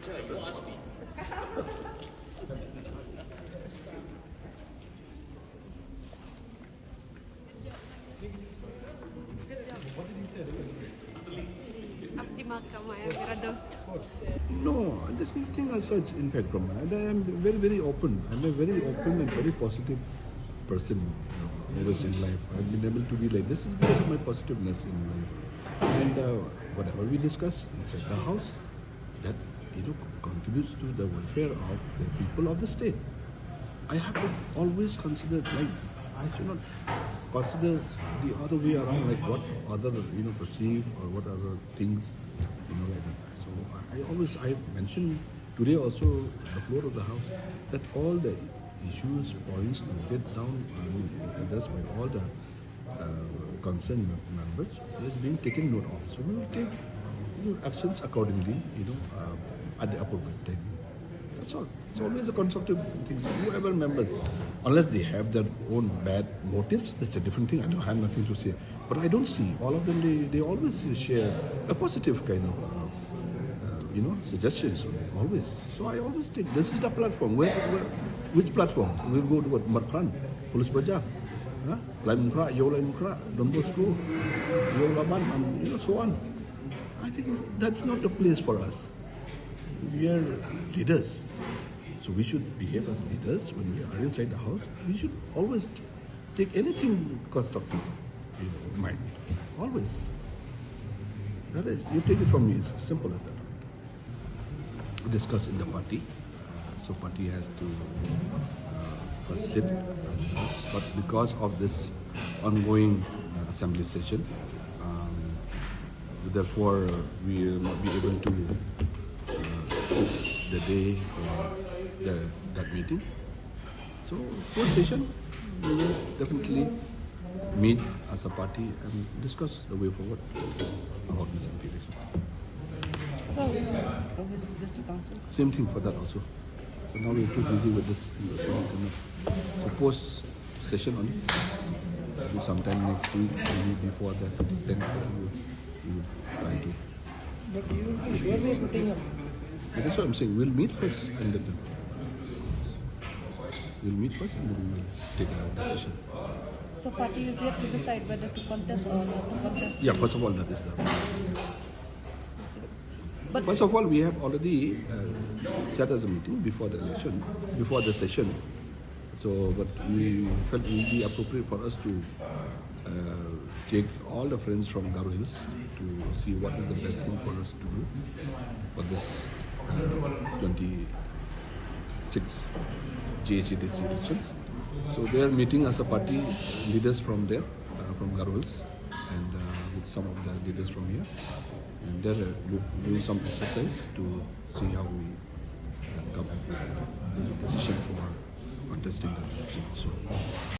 अब दिमाग कमाया मेरा दोस्त. No, there's nothing as such impact from it. I am very, very open. I'm a very open and very positive person, always in life. I've been able to be like this because of my positiveness in life. And whatever we discuss inside the house, that contributes to the welfare of the people of the state. I have to always consider, like, I should not consider the other way around, like what other perceive or what other things like that. So I mentioned today also on the floor of the house that all the issues, points noted down and addressed by all the concerned members is being taken note of. So we will take actions accordingly, at the appropriate time. That's all. It's always a constructive thing. So whoever members, unless they have their own bad motives, that's a different thing. I don't have nothing to say. But I don't see all of them. They always share a positive kind of suggestions. Always. So I always think this is the platform. Which platform? We'll go to what? Markran, Police Bajar, Lain Mukra, Yo Lain Mukra, Don Bosco, Yo Laban, and so on. I think that's not the place for us. We are leaders, so we should behave as leaders when we are inside the house. We should always take anything constructive in mind. Always. That is, you take it from me. It's simple as that. Discuss in the party. So party has to first sit, but because of this ongoing assembly session, therefore we will not be able to fix the day for that meeting. So first session we will definitely meet as a party and discuss the way forward about this election. So, Rohit's district council. Same thing for that also. So now we're too busy with this. So post session only. Maybe sometime next week, maybe before that, then we will try to. But you will be surely putting up. That's what I'm saying. We'll meet first and then we will take a decision. So party is yet to decide whether to contest or not to contest. Yeah, first of all, that is the. But First of all, we have already set as a meeting before the election, before the session. So, but we felt it would be appropriate for us to take all the friends from Garo Hills to see what is the best thing for us to do for this 26 GHDC election. So they are meeting as a party leaders from there, from Garo Hills, and with some of the leaders from here. And they're doing some exercise to see how we come up with a decision for contesting the election. So.